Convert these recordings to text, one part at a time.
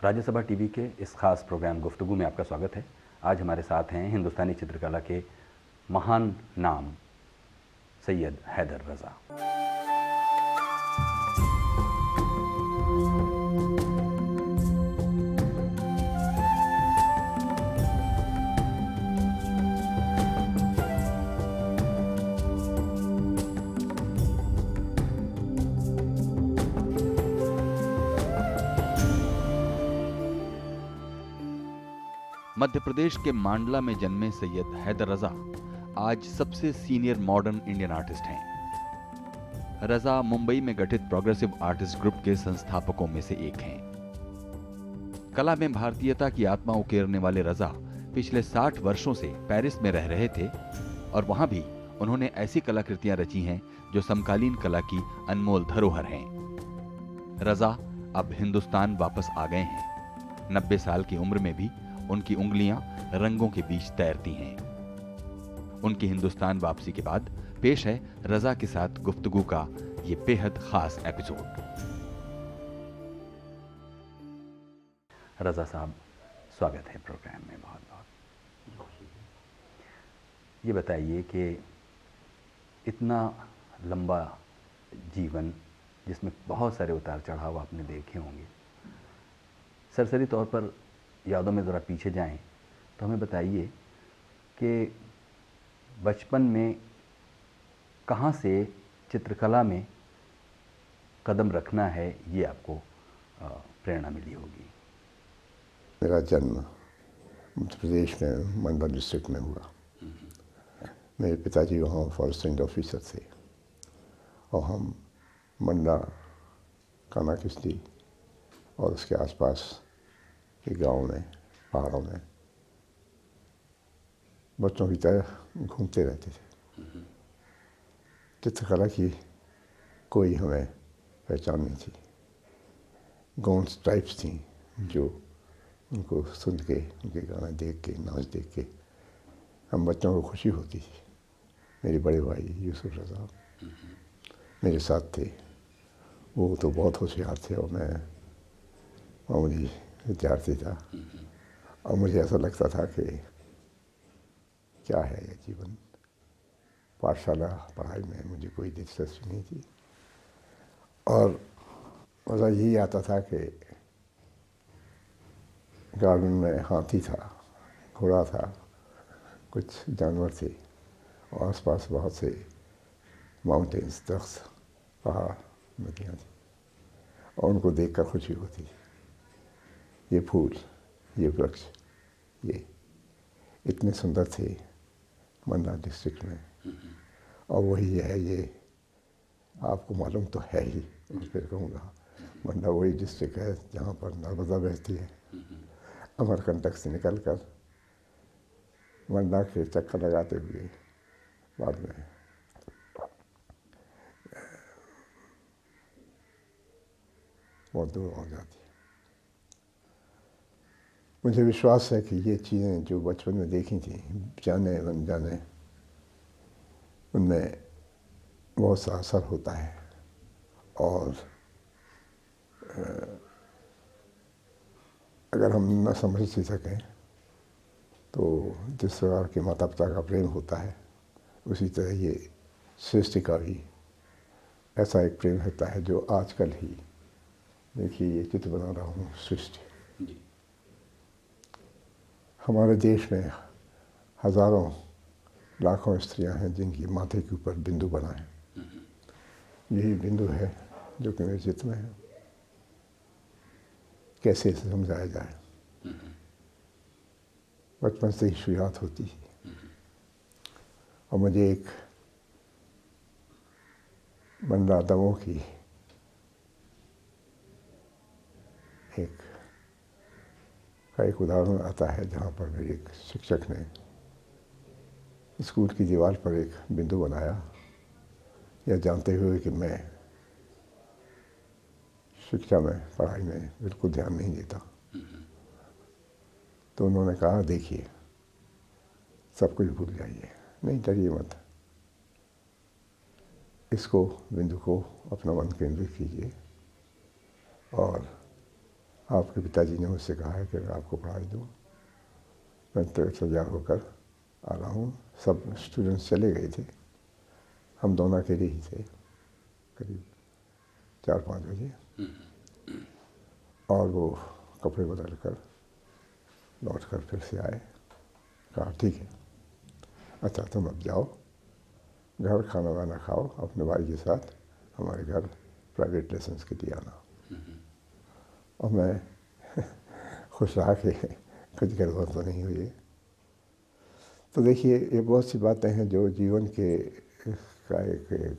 Rajya Sabha TV के इस खास प्रोग्राम गुफ्तगू में आपका स्वागत है। आज हमारे साथ हैं हिंदुस्तानी चित्रकला के महान नाम सैयद हैदर रज़ा। मध्य प्रदेश के मांडला में जन्मे सैयद हैदर रज़ा आज सबसे सीनियर मॉडर्न इंडियन आर्टिस्ट हैं। रज़ा मुंबई में गठित प्रोग्रेसिव आर्टिस्ट ग्रुप के संस्थापकों में से एक हैं। कला में भारतीयता की आत्मा उकेरने वाले रज़ा पिछले 60 वर्षों से पेरिस में रह रहे थे और वहां भी उन्होंने ऐसी कलाकृतियां रची हैं जो समकालीन कला की अनमोल धरोहर हैं। रज़ा अब हिंदुस्तान वापस आ गए हैं। 90 साल की उम्र में भी उनकी उंगलियां रंगों के बीच तैरती हैं। उनकी हिंदुस्तान वापसी के बाद पेश है रज़ा के साथ गुफ्तगू का ये बेहद खास एपिसोड। रज़ा साहब, स्वागत है प्रोग्राम में बहुत बहुत। ये बताइए कि इतना लंबा जीवन जिसमें बहुत सारे उतार चढ़ाव आपने देखे होंगे, सरसरी तौर पर यादों में ज़रा पीछे जाएं तो हमें बताइए कि बचपन में कहाँ से चित्रकला में कदम रखना है ये आपको प्रेरणा मिली होगी। मेरा जन्म मध्य प्रदेश में मंडला डिस्ट्रिक्ट में हुआ। मेरे पिताजी वहाँ फॉरेस्ट रेंज ऑफिसर थे और हम मंडला, काना किस्ती और उसके आसपास के गांव में, पहाड़ों में बच्चों की तरह घूमते रहते थे। चित्रकला की कोई हमें पहचान नहीं थी। गॉन्स टाइप्स थी जो उनको सुन के, उनके गाना देख के, नाच देख के हम बच्चों को खुशी होती थी। मेरे बड़े भाई यूसुफ रज़ा मेरे साथ थे। वो तो बहुत होशियार थे और मैं मामूली विद्यार्थी था और मुझे ऐसा लगता था कि क्या है ये जीवन। पाठशाला पढ़ाई में मुझे कोई दिलचस्पी नहीं थी और मज़ा यही आता था कि गार्डन में हाथी था, घोड़ा था, कुछ जानवर थे और आसपास बहुत से माउंटेन्स, दरख्त, पहाड़, नदियाँ थी और उनको देखकर खुशी होती थी। ये फूल, ये वृक्ष, ये इतने सुंदर थे मंडला डिस्ट्रिक्ट में और वही है ये। आपको मालूम तो है ही, फिर कहूँगा मंडला वही डिस्ट्रिक्ट है जहाँ पर नर्मदा बहती है। अमरकंटक से निकल कर मंडला के चक्कर लगाते हुए बाद में बहुत दूर हो जाती है। मुझे विश्वास है कि ये चीज़ें जो बचपन में देखी थी, जाने अनजाने, उनमें बहुत सा असर होता है और अगर हम न समझ सकें तो जिस प्रकार के माता पिता का प्रेम होता है उसी तरह ये सृष्टि का भी ऐसा एक प्रेम होता है जो आजकल ही, देखिए ये चित्र बना रहा हूँ, सृष्टि। हमारे देश में हज़ारों लाखों स्त्रियां हैं जिनकी माथे के ऊपर बिंदु बना है। यही बिंदु है जो कि मेरे चित्र में है। कैसे इसे समझाया जाए। बचपन से ही शुरुआत होती है और मुझे एक मंडला दमोह की एक उदाहरण आता है जहाँ पर मेरे एक शिक्षक ने स्कूल की दीवार पर एक बिंदु बनाया, यह जानते हुए कि मैं शिक्षा में, पढ़ाई में बिल्कुल ध्यान नहीं देता। तो उन्होंने कहा, देखिए सब कुछ भूल जाइए, नहीं डरिए मत, इसको, बिंदु को अपना मन केंद्रित कीजिए और आपके पिताजी ने मुझसे कहा है कि मैं आपको पढ़ाई दूँ। मैं तैयार होकर आ रहा हूँ। सब स्टूडेंट्स चले गए थे, हम दोनों अकेले ही थे करीब 4-5 बजे। और वो कपड़े बदल कर लौट कर फिर से आए। कहा ठीक है, अच्छा तुम अब जाओ घर, खाना वाना खाओ, अपने भाई के साथ हमारे घर प्राइवेट लेसन्स के लिए आना। और मैं खुश रहा कि कुछ गड़बड़ तो नहीं हुई। तो देखिए, ये बहुत सी बातें हैं जो जीवन के का एक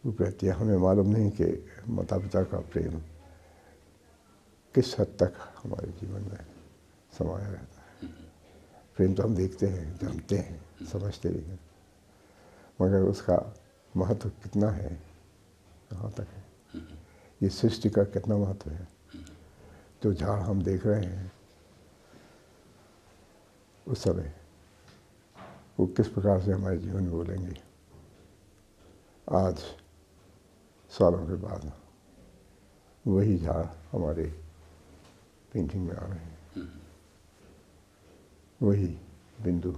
रूप रहती है। हमें मालूम नहीं कि माता पिता का प्रेम किस हद तक हमारे जीवन में समाया रहता है। प्रेम तो हम देखते हैं, जानते हैं, समझते भी हैं, मगर उसका महत्व कितना है, कहाँ तक है, ये सृष्टि का कितना महत्व है। जो झाड़ हम देख रहे हैं उस समय वो किस प्रकार से हमारे जीवन में बोलेंगे। आज सालों के बाद वही झाड़ हमारे पेंटिंग में आ रहे हैं, वही बिंदु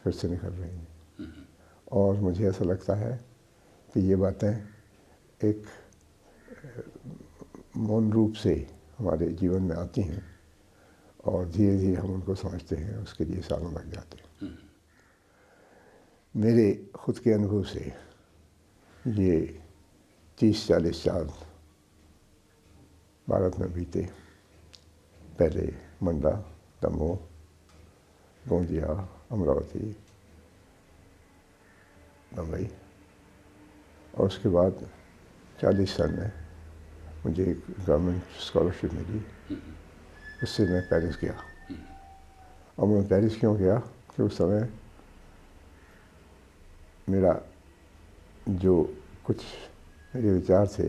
फिर से निकल रही हैं। और मुझे ऐसा लगता है कि ये बातें एक मौन रूप से हमारे जीवन में आती हैं और धीरे धीरे हम उनको समझते हैं, उसके लिए सालों लग जाते हैं। मेरे खुद के अनुभव से ये 30-40 साल भारत में बीते। पहले मंडला, दमोह, गोंदिया, अमरावती, मुंबई, और उसके बाद 40 साल में मुझे एक गवर्नमेंट स्कॉलरशिप मिली, उससे मैं पेरिस गया। और मैं पेरिस क्यों गया कि उस समय मेरा जो कुछ मेरे विचार थे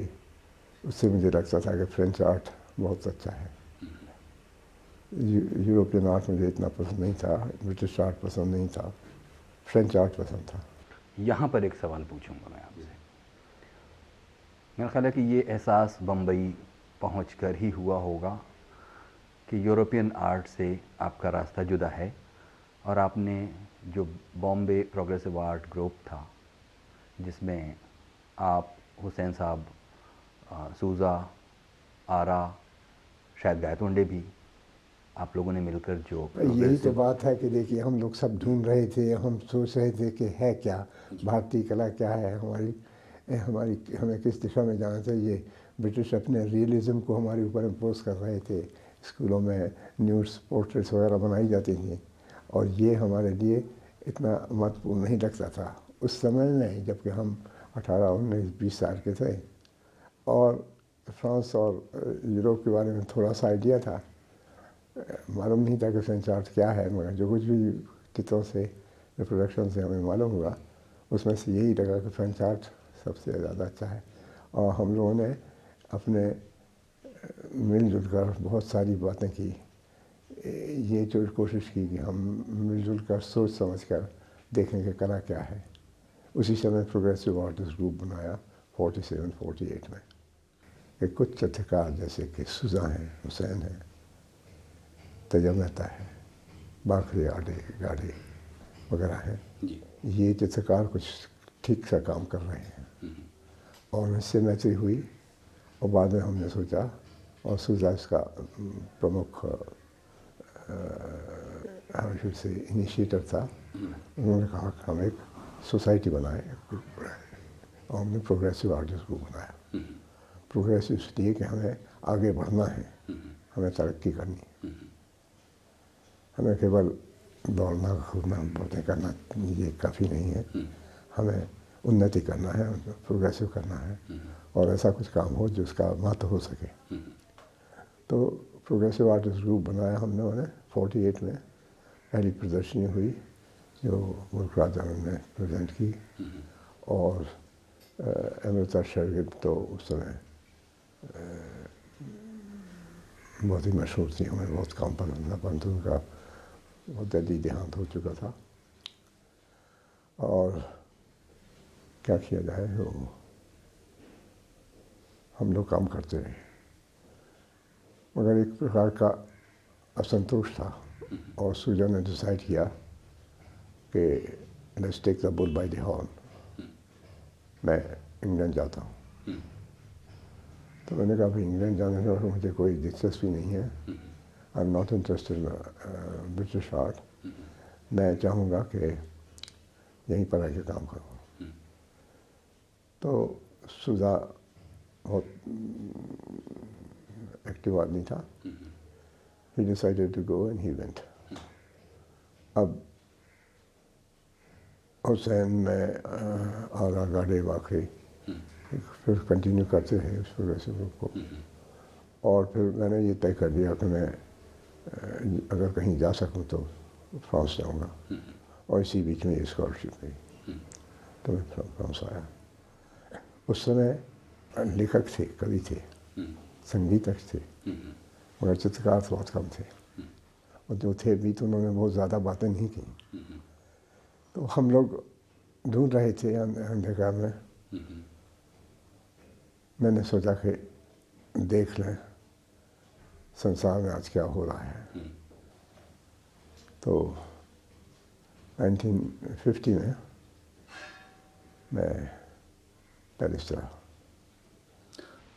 उससे मुझे लगता था कि फ्रेंच आर्ट बहुत अच्छा है। यूरोपियन आर्ट मुझे इतना पसंद नहीं था, ब्रिटिश आर्ट पसंद नहीं था, फ्रेंच आर्ट पसंद था। यहाँ पर एक सवाल पूछूंगा मैं आपसे। मेरा ख्याल है कि ये एहसास बम्बई पहुंचकर ही हुआ होगा कि यूरोपियन आर्ट से आपका रास्ता जुदा है और आपने जो बॉम्बे प्रोग्रेसिव आर्ट ग्रुप था, जिसमें आप, हुसैन साहब, सूज़ा, आरा, शायद गायतोंडे भी, आप लोगों ने मिलकर जो यही तो बात है कि देखिए, हम लोग सब ढूंढ रहे थे, हम सोच रहे थे कि है क्या भारतीय कला, क्या है हमारी हमारी हमें किस दिशा में जाना चाहिए। ब्रिटिश अपने रियलिज्म को हमारे ऊपर इम्पोज कर रहे थे, स्कूलों में न्यूड्स पोर्ट्रेट्स वगैरह बनाई जाती थी, और ये हमारे लिए इतना महत्वपूर्ण नहीं लगता था उस समय में, जबकि हम 18, 19, 20 साल के थे। और फ्रांस और यूरोप के बारे में थोड़ा सा आइडिया था, मालूम नहीं था कि फ्रेंच आर्ट क्या है, मगर जो कुछ भी चित्रों से, रिप्रोडक्शन से हमें मालूम हुआ, उसमें से यही लगा कि फ्रेंच आर्ट सबसे ज़्यादा अच्छा है। और हम लोगों ने अपने मिलजुल कर बहुत सारी बातें की, ये जो कोशिश की कि हम मिलजुल कर सोच समझ कर देखें कि कला क्या है। उसी समय प्रोग्रेसिव आर्टिस्ट ग्रुप बनाया 47-48 में। एक कुछ चित्रकार जैसे कि सूज़ा हैं, हुसैन हैं, तैयब मेहता है, बाखरे गाड़े वगैरह हैं, ये चित्रकार कुछ ठीक सा काम कर रहे हैं। और इससे मैत्री हुई, और बाद में हमने सोचा, और सूज़ा इसका प्रमुख हमेशा से इनिशिएटर था, उन्होंने कहा कि हम एक सोसाइटी बनाएं, और हमने प्रोग्रेसिव आर्टिस्ट ग्रुप बनाया। प्रोग्रेसिव इसलिए कि हमें आगे बढ़ना है, हमें तरक्की करनी है, हमें केवल दौड़ना, कूदना, बातें करना ये काफ़ी नहीं है, हमें उन्नति करना है, प्रोग्रेसिव करना है, और ऐसा कुछ काम हो जिसका महत्व हो सके। तो प्रोग्रेसिव आर्टिस्ट ग्रुप बनाया हमने, उन्हें 48 में पहली प्रदर्शनी हुई जो मुल्क राजा ने प्रेजेंट की, और अमृता शेरगिल तो उस समय बहुत ही मशहूर थी, हमें बहुत काम पसंद था, परंतु उनका बहुत जल्दी देहांत हो चुका था। और क्या किया जाए, वो हम लोग काम करते रहे। मगर एक प्रकार का असंतोष था और सूजा ने डिसाइड किया कि let's take the bull by the horn, मैं इंग्लैंड जाता हूँ। तो मैंने कहा भाई इंग्लैंड जाने में मुझे कोई दिलचस्पी नहीं है, I am not interested in British art, मैं चाहूँगा कि यहीं पर आके काम करूँ। तो सूजा बहुत एक्टिव आदमी था, he decided to go and he went। अब हुसैन में आगा गाड़े वाकई फिर कंटिन्यू करते रहे उस प्रोग्रेसिव ग्रुप को। और फिर मैंने ये तय कर लिया कि मैं अगर कहीं जा सकूं तो फ्रांस जाऊंगा, और इसी बीच में ये स्कॉलरशिप गई तो मैं फ्रांस आया। उस समय लेखक थे, कवि थे, संगीतक थे, मगर चित्रकार बहुत कम थे, और जो थे भी तो उन्होंने बहुत ज़्यादा बातें नहीं की। तो हम लोग ढूंढ रहे थे अंधकार में। मैंने सोचा कि देख लें संसार में आज क्या हो रहा है। तो 1950 में मैं पेरिस चला।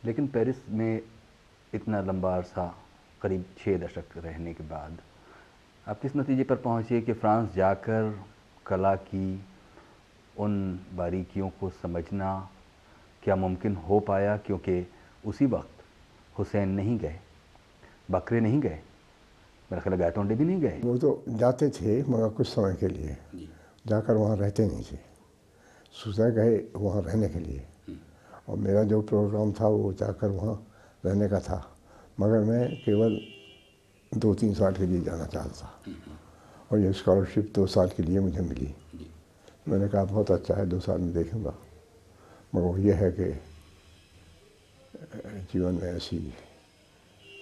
लेकिन पेरिस में इतना लंबा अरसा, करीब 6 दशक रहने के बाद आप किस नतीजे पर पहुँचे कि फ्रांस जाकर कला की उन बारीकियों को समझना क्या मुमकिन हो पाया? क्योंकि उसी वक्त हुसैन नहीं गए, बकरे नहीं गए, मेरा ख्याल गायतोंडे भी नहीं गए। वो तो जाते थे मगर कुछ समय के लिए, जाकर वहाँ रहते नहीं थे। सूजा गए वहाँ रहने के लिए, और मेरा जो प्रोग्राम था वो जाकर वहाँ रहने का था, मगर मैं केवल 2-3 साल के लिए जाना चाहता था, और ये स्कॉलरशिप 2 साल के लिए मुझे मिली। मैंने कहा बहुत अच्छा है, 2 साल में देखूँगा, मगर वो ये है कि जीवन में ऐसी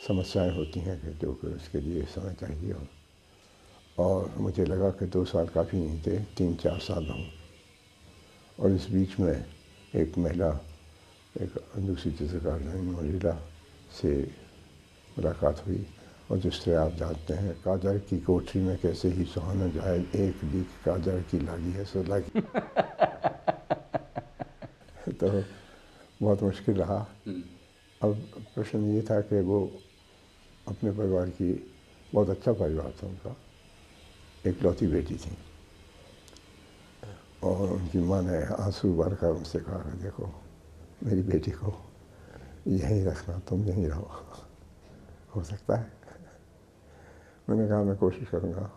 समस्याएं होती हैं कि जो कि उसके लिए समय चाहिए, और मुझे लगा कि 2 साल काफ़ी नहीं थे, 3-4 साल रहूँ। और इस बीच में एक महिला, एक दूसरी चित्रकार मोलिला से मुलाकात हुई, और जिस तरह आप जानते हैं काजर की कोठरी में कैसे ही सुहाना जाए, एक लीक काजर की लागी है सो लागी। तो बहुत मुश्किल रहा। अब प्रश्न ये था कि वो अपने परिवार की, बहुत अच्छा परिवार था उनका, इकलौती बेटी थी, और उनकी माँ ने आंसू भरकर उनसे कहा कि देखो मेरी बेटी को यहीं रखना, तुम यहीं रहो, हो सकता है। मैंने कहा मैं कोशिश करूँगा।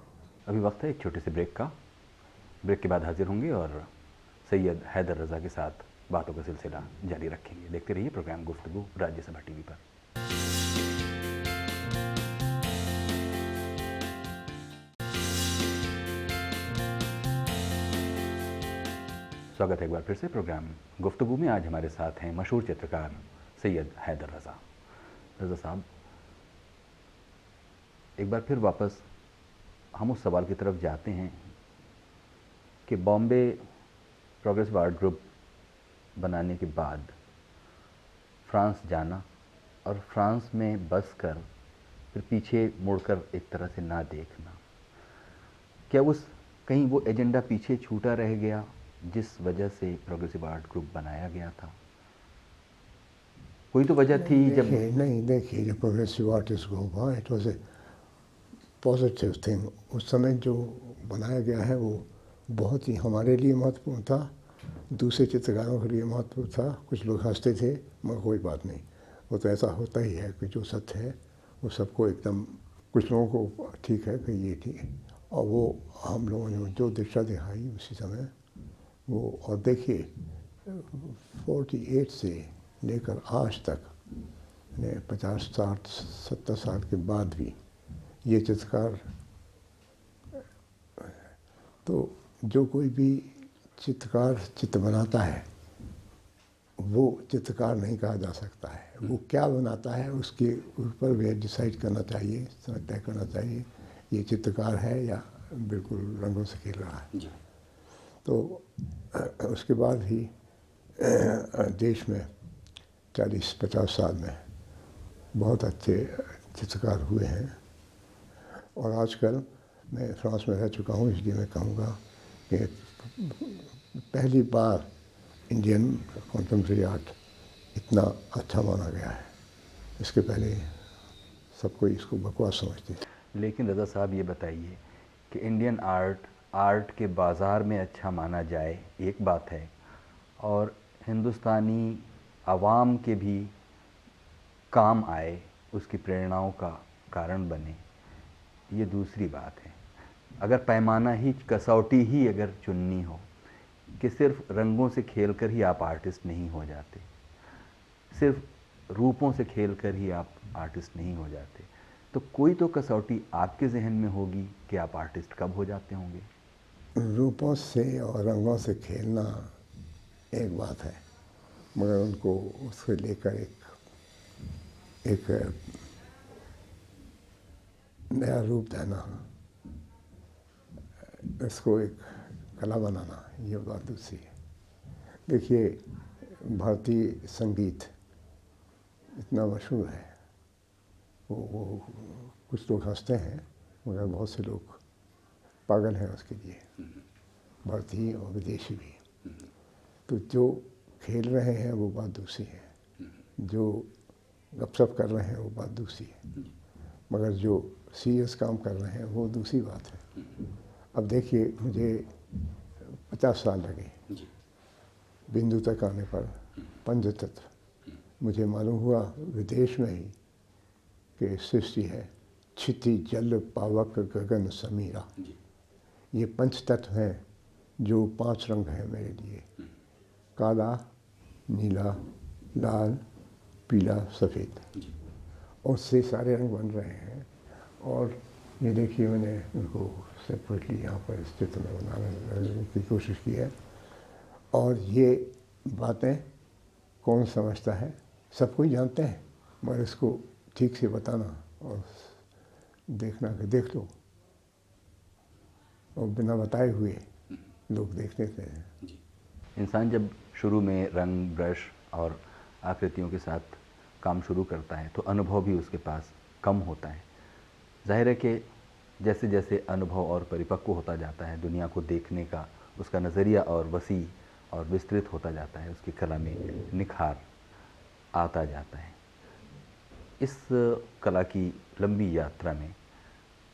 अभी वक्त है एक छोटे से ब्रेक का। ब्रेक के बाद हाजिर होंगे और सैयद हैदर रज़ा के साथ बातों का सिलसिला जारी रखेंगे। देखते रहिए प्रोग्राम गुफ्तगू राज्यसभा टीवी पर। स्वागत है एक बार फिर से प्रोग्राम गुफ्तगू में। आज हमारे साथ हैं मशहूर चित्रकार सैयद हैदर रज़ा। रज़ा साहब, एक बार फिर वापस हम उस सवाल की तरफ जाते हैं कि बॉम्बे प्रोग्रेसिव आर्ट ग्रुप बनाने के बाद फ्रांस जाना, और फ्रांस में बस कर फिर पीछे मुड़कर एक तरह से ना देखना, क्या उस कहीं वो एजेंडा पीछे छूटा रह गया जिस वजह से प्रोग्रेसिव आर्ट ग्रुप बनाया गया था? कोई तो वजह थी जब नहीं, देखिए जब प्रोग्रेसिव आर्टिस्ट ग्रुप हुआ, it was a positive thing. उस समय जो बनाया गया है वो बहुत ही हमारे लिए महत्वपूर्ण था, दूसरे चित्रकारों के लिए महत्वपूर्ण था। कुछ लोग हंसते थे, मगर कोई बात नहीं, वो तो ऐसा होता ही है कि जो सत्य है वो सबको एकदम, कुछ लोगों को ठीक है कि ये ठीक है, और वो हम लोगों ने जो दिशा दिखाई उसी समय वो। और देखिए 48 से लेकर आज तक, 50, 60, 70 साल के बाद भी ये चित्रकार, तो जो कोई भी चित्रकार चित्र बनाता है वो चित्रकार नहीं कहा जा सकता है। वो क्या बनाता है उसके ऊपर वे डिसाइड करना चाहिए, तय करना चाहिए ये चित्रकार है या बिल्कुल रंगों से खेल रहा है। तो उसके बाद भी देश में 40-50 साल में बहुत अच्छे चित्रकार हुए हैं। और आजकल मैं फ्रांस में रह चुका हूँ, इसलिए मैं कहूँगा कि पहली बार इंडियन कॉन्टेम्प्रेरी आर्ट इतना अच्छा माना गया है। इसके पहले सब कोई इसको बकवास समझते थे। लेकिन रज़ा साहब ये बताइए कि इंडियन आर्ट के बाज़ार में अच्छा माना जाए एक बात है, और हिंदुस्तानी आवाम के भी काम आए, उसकी प्रेरणाओं का कारण बने, ये दूसरी बात है। अगर पैमाना ही, कसौटी ही अगर चुननी हो कि सिर्फ रंगों से खेलकर ही आप आर्टिस्ट नहीं हो जाते, सिर्फ रूपों से खेलकर ही आप आर्टिस्ट नहीं हो जाते, तो कोई तो कसौटी आपके जहन में होगी कि आप आर्टिस्ट कब हो जाते होंगे। रूपों से और रंगों से खेलना एक बात है, मगर उनको उससे लेकर एक नया रूप देना, इसको एक कला बनाना, ये बात दूसरी है। देखिए, भारतीय संगीत इतना मशहूर है, वो कुछ लोग हंसते हैं, मगर बहुत से लोग पागल हैं उसके लिए, भारतीय और विदेशी भी। तो जो खेल रहे हैं वो बात दूसरी है, जो गपशप कर रहे हैं वो बात दूसरी है, मगर जो सीरियस काम कर रहे हैं वो दूसरी बात है। अब देखिए, मुझे 50 साल लगे बिंदु तक आने पर, पंचतत्व मुझे मालूम हुआ विदेश में ही कि सृष्टि है क्षिति जल पावक गगन समीरा। ये पंच तत्व हैं जो 5 रंग हैं मेरे लिए, काला, नीला, लाल, पीला, सफ़ेद, और से सारे रंग बन रहे हैं। और ये देखिए, मैंने उनको सेपरेटली यहाँ पर इस चित्र में बनाने की कोशिश की है। और ये बातें कौन समझता है, सब कोई जानते हैं, मगर इसको ठीक से बताना और देखना कि देख लो, और बिना बताए हुए लोग देख लेते हैं। इंसान जब शुरू में रंग, ब्रश और आकृतियों के साथ काम शुरू करता है तो अनुभव भी उसके पास कम होता है। जाहिर है कि जैसे जैसे अनुभव और परिपक्व होता जाता है, दुनिया को देखने का उसका नज़रिया और वसी और विस्तृत होता जाता है, उसकी कला में निखार आता जाता है। इस कला की लंबी यात्रा में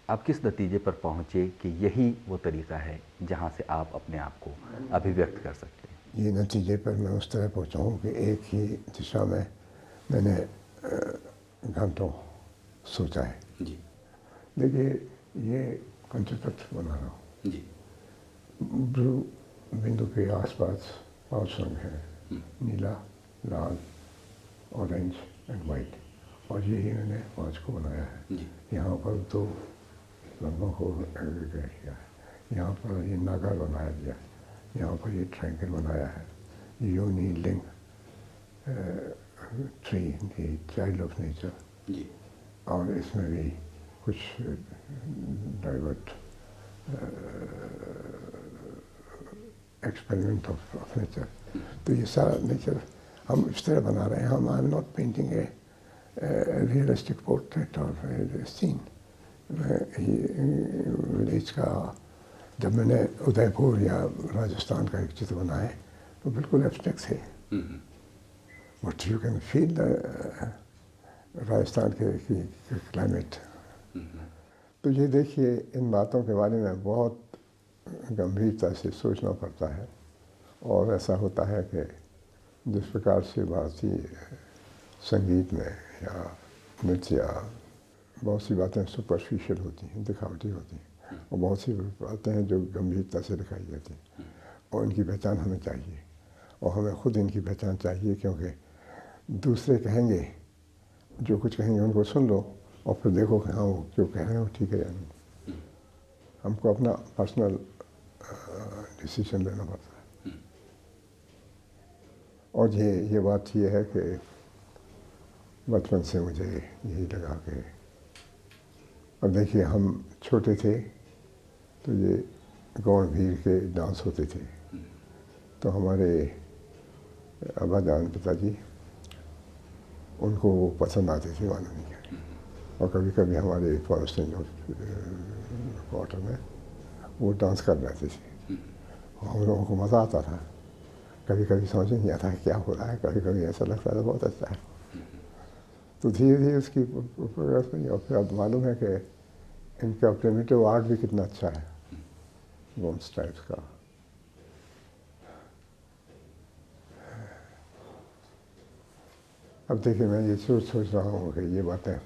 आप किस नतीजे पर पहुँचे कि यही वो तरीक़ा है जहाँ से आप अपने आप को अभिव्यक्त कर सकते हैं? ये नतीजे पर मैं उस तरह पहुँचा हूँ कि एक ही दिशा में मैंने घंटों सोचा है। जी। देखिए, ये पंचतत्व बना रहा हूँ जी। ब्लू बिंदु के आसपास 5 रंग हैं, नीला, लाल, ऑरेंज एंड वाइट, और यही मैंने 5 को बनाया है। यहाँ पर 2 रंगों को एग्रीगेट किया है, यहाँ पर ये नागा बनाया गया है, यहाँ पर ये ट्रायंगल बनाया है, योनि, लिंग, ट्री, चाइल्ड ऑफ नेचर, और इसमें भी कुछ डाइवर्ट एक्सपेरिमेंट ऑफ नेचर। तो ये सारा नेचर हम इस तरह बना रहे हैं। हम I am not painting A realistic portrait और सीन। विलेज का जब मैंने उदयपुर या राजस्थान का एक चित्र बनाया तो बिल्कुल एब्स्ट्रैक्ट थे, but you can feel Rajasthan के क्लाइमेट। तो ये देखिए, इन बातों के बारे में बहुत गंभीरता से सोचना पड़ता है, और ऐसा होता है कि जिस प्रकार से भारतीय संगीत में या नृत्य या बहुत सी बातें सुपरफिशियल होती हैं, दिखावटी होती हैं, और बहुत सी बातें हैं जो गंभीरता से दिखाई जाती हैं, और इनकी पहचान हमें चाहिए, और हमें खुद इनकी पहचान चाहिए, क्योंकि दूसरे कहेंगे, जो कुछ कहेंगे उनको सुन लो और फिर देखो कि हाँ वो जो कह रहे हैं वो ठीक है या नहीं। हमको अपना पर्सनल डिसीजन लेना पड़ता है। और ये बात ये है कि बचपन से मुझे यही लगा कि, अब देखिए, हम छोटे थे तो ये गौड़ भीड़ के डांस होते थे, तो हमारे अब्बा जान पिताजी उनको वो पसंद आते थे, मालूम नहीं क्या। और कभी कभी हमारे फॉरेस्टिंग क्वार्टर में वो डांस कर रहे थे, और हम लोगों को मज़ा आता था। कभी कभी समझ नहीं आता है क्या हो रहा है, कभी कभी ऐसा लगता था बहुत अच्छा है। तो धीरे धीरे उसकी प्रोग्रेस हुई, और फिर अब मालूम है कि इनका प्रिमिटिव आर्ट भी कितना अच्छा है, गोम्स टाइप्स का। अब देखिए, मैं ये सोच रहा हूँ कि ये बातें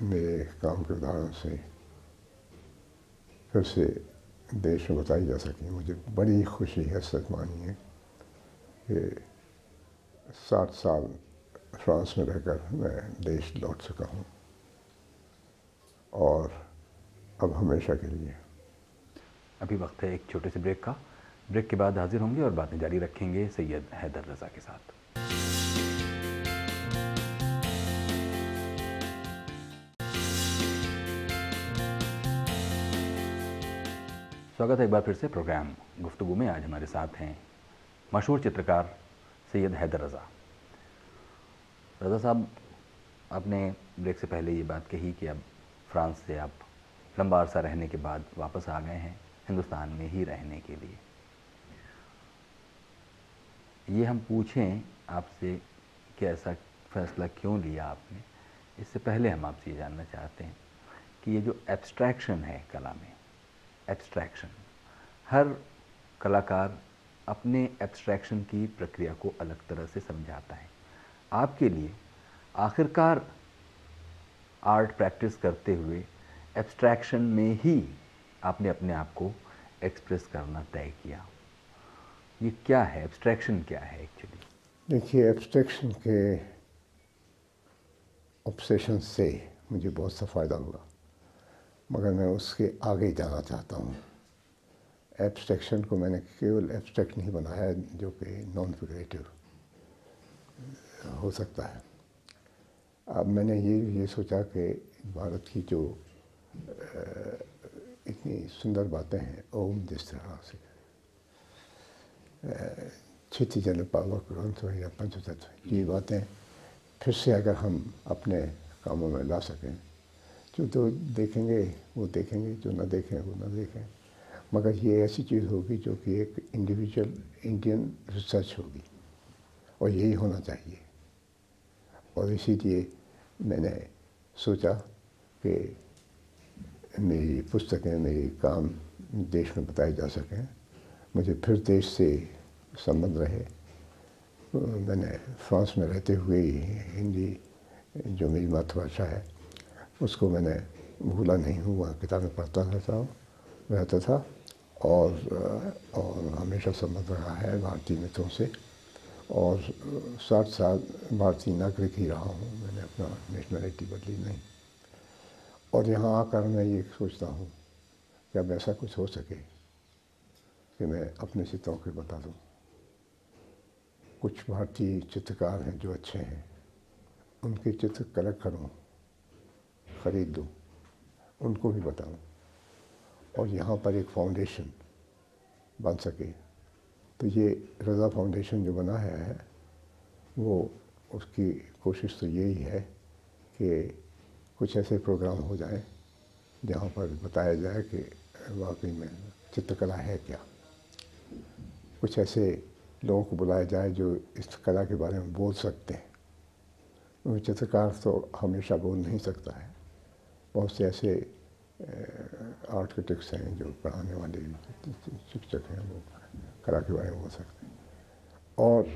मेरे काम के उदाहरण से फिर से देश में बताई जा सकें। मुझे बड़ी खुशी है, सच मानिए, कि 60 साल फ्रांस में रहकर मैं देश लौट चुका हूँ, और अब हमेशा के लिए। अभी वक्त है एक छोटे से ब्रेक का। ब्रेक के बाद हाजिर होंगे और बातें जारी रखेंगे सैयद हैदर रज़ा के साथ। स्वागत है एक बार फिर से प्रोग्राम गुफ्तगू में। आज हमारे साथ हैं मशहूर चित्रकार सैयद हैदर रज़ा। रज़ा साहब, आपने ब्रेक से पहले ये बात कही कि अब फ्रांस से आप लंबा अरसा रहने के बाद वापस आ गए हैं हिंदुस्तान में ही रहने के लिए। ये हम पूछें आपसे कि ऐसा फ़ैसला क्यों लिया आपने, इससे पहले हम आपसे ये जानना चाहते हैं कि ये जो एब्स्ट्रैक्शन है कला में, एब्स्ट्रैक्शन, हर कलाकार अपने एब्स्ट्रैक्शन की प्रक्रिया को अलग तरह से समझाता है। आपके लिए आखिरकार आर्ट प्रैक्टिस करते हुए एब्स्ट्रैक्शन में ही आपने अपने आप को एक्सप्रेस करना तय किया। ये क्या है, एब्स्ट्रैक्शन क्या है एक्चुअली? देखिए, एब्स्ट्रैक्शन के ऑब्सेशन से मुझे बहुत सा फ़ायदा हुआ, मगर मैं उसके आगे जाना चाहता हूँ। एब्स्ट्रैक्शन को मैंने केवल एब्स्ट्रैक्ट नहीं बनाया जो कि नॉन फिगरेटिव हो सकता है। अब मैंने ये सोचा कि भारत की जो इतनी सुंदर बातें हैं, ओम जिस तरह से क्षितिजन पावक ग्रंथ या पंचतत्व, ये बातें फिर से अगर हम अपने कामों में ला सकें, जो तो देखेंगे वो देखेंगे, जो ना देखें वो ना देखें, मगर ये ऐसी चीज़ होगी जो कि एक इंडिविजुअल इंडियन रिसर्च होगी, और यही होना चाहिए। और इसीलिए मैंने सोचा कि मेरी पुस्तकें, मेरी काम देश में बताए जा सकें, मुझे फिर देश से संबंध रहे। मैंने फ्रांस में रहते हुए हिंदी, जो मेरी मातृभाषा है, उसको मैंने भूला नहीं हूँ। वहाँ किताबें पढ़ता रहता था, और हमेशा संबंध रहा है भारतीय मित्रों से, और 60 साल भारतीय नागरिक ही रहा हूँ। मैंने अपना नेशनलिटी बदली नहीं। और यहाँ आकर मैं ये सोचता हूँ कि अब ऐसा कुछ हो सके कि मैं अपने चित्रों के बता दूँ। कुछ भारतीय चित्रकार हैं जो अच्छे हैं, उनके चित्र कलेक्ट करूँ, ख़रीद दूँ, उनको भी बताऊँ, और यहाँ पर एक फाउंडेशन बन सके। तो ये रज़ा फाउंडेशन जो बना है, वो उसकी कोशिश तो यही है कि कुछ ऐसे प्रोग्राम हो जाए जहाँ पर बताया जाए कि वाकई में चित्रकला है क्या। कुछ ऐसे लोगों को बुलाया जाए जो इस कला के बारे में बोल सकते हैं, क्योंकि चित्रकार तो हमेशा बोल नहीं सकता है। बहुत से ऐसे आर्किटेक्ट्स हैं जो पढ़ाने वाले शिक्षक हैं, वो कला के बारे में बोल सकते हैं। और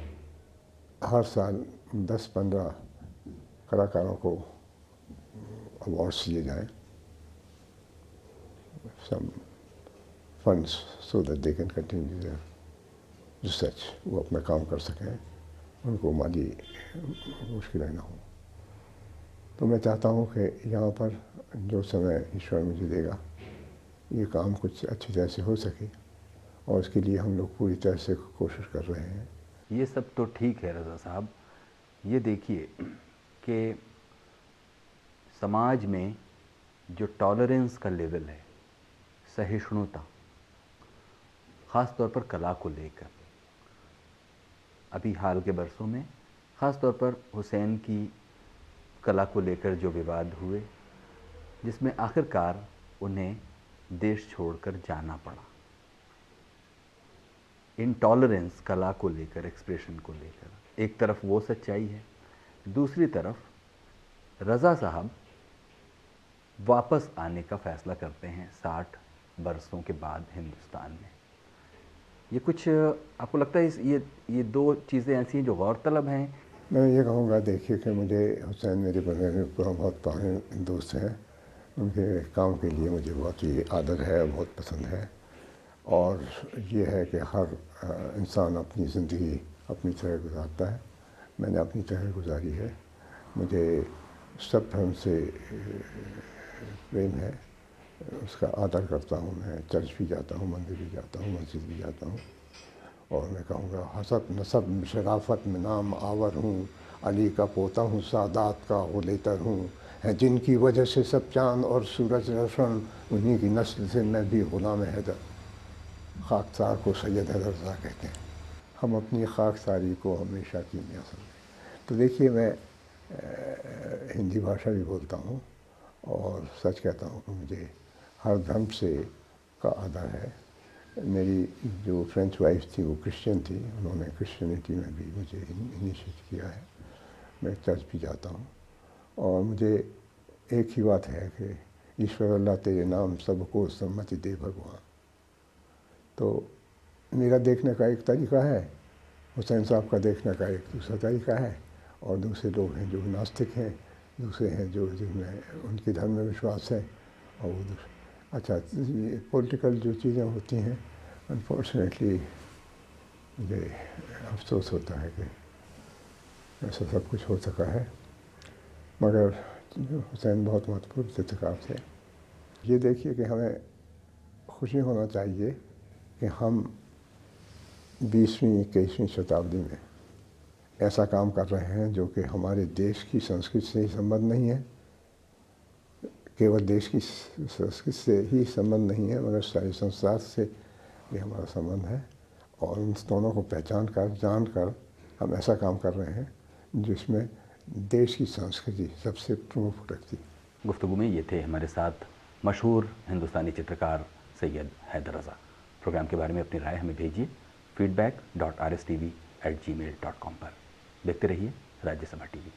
हर साल 10-15 कलाकारों को अवार्ड्स दिए जाएं, some funds so that they can continue their research, वो अपना काम कर सकें, उनको माली मुश्किलें ना हो। तो मैं चाहता हूँ कि यहाँ पर जो समय ईश्वर मुझे देगा, ये काम कुछ अच्छी तरह से हो सके, और इसके लिए हम लोग पूरी तरह से कोशिश कर रहे हैं। ये सब तो ठीक है रज़ा साहब, ये देखिए कि समाज में जो टॉलरेंस का लेवल है, सहिष्णुता, ख़ास तौर पर कला को लेकर, अभी हाल के बरसों में ख़ास तौर पर हुसैन की कला को लेकर जो विवाद हुए, जिसमें आखिरकार उन्हें देश छोड़कर जाना पड़ा। इंटॉलरेंस कला को लेकर, एक्सप्रेशन को लेकर, एक तरफ वो सच्चाई है, दूसरी तरफ रज़ा साहब वापस आने का फैसला करते हैं 60 बरसों के बाद हिंदुस्तान में। ये कुछ आपको लगता है ये दो चीज़ें ऐसी हैं जो गौरतलब हैं? मैं ये कहूँगा, देखिए कि मुझे हुसैन मेरे बहुत पुराने दोस्त हैं, उनके काम के लिए मुझे बहुत ही आदर है, बहुत पसंद है। और ये है कि हर इंसान अपनी ज़िंदगी अपनी तरह गुजारता है, मैंने अपनी तरह गुजारी है। मुझे सब धर्म से प्रेम है, उसका आदर करता हूँ। मैं चर्च भी जाता हूँ, मंदिर भी जाता हूँ, मस्जिद भी जाता हूँ। और मैं कहूँगा, हसब नसब शराफत में नाम आवर हूँ, अली का पोता हूँ, सादात का गुलेतर हूँ, है जिनकी वजह से सब चाँद और सूरज रोशन, उन्हीं की नस्ल से मैं भी ग़ुलाम हैदर। खाकसार को सैयद हैदर रज़ा कहते हैं। हम अपनी खाकसारी को हमेशा कीमिया समझें। तो देखिए, मैं हिंदी भाषा भी बोलता हूँ और सच कहता हूँ कि मुझे हर धर्म से का आदर है। मेरी जो फ्रेंच वाइफ थी वो क्रिश्चियन थी, उन्होंने क्रिश्चियनिटी में भी मुझे इनिशिएट किया है। मैं चर्च भी जाता हूँ और मुझे एक ही बात है कि ईश्वर अल्लाह तेरे नाम सबको सम्मति दे भगवान। तो मेरा देखने का एक तरीका है, हुसैन साहब का देखने का एक दूसरा तरीका है, और दूसरे लोग हैं जो नास्तिक हैं, दूसरे हैं जो जिनमें उनके धर्म में विश्वास है। और वो अच्छा, ये पॉलिटिकल जो चीज़ें होती हैं, अनफॉर्चुनेटली मुझे अफसोस होता है कि ऐसा सब कुछ हो सका है, मगर हुसैन बहुत महत्वपूर्ण चित्रकार थे। ये देखिए कि हमें खुशी होना चाहिए कि हम 20वीं-21वीं शताब्दी में ऐसा काम कर रहे हैं जो कि हमारे देश की संस्कृति से ही संबंध नहीं है, केवल देश की संस्कृति से ही संबंध नहीं है, मगर सारे संसार से भी हमारा संबंध है। और इन दोनों को पहचान कर, जान कर हम ऐसा काम कर रहे हैं जिसमें देश की संस्कृति सबसे प्रमुख रखती। गुफ्तगू में ये थे हमारे साथ मशहूर हिंदुस्तानी चित्रकार सैयद हैदर रज़ा। प्रोग्राम के बारे में अपनी राय हमें भेजिए feedback.rstv@gmail.com पर। देखते रहिए राज्यसभा टीवी।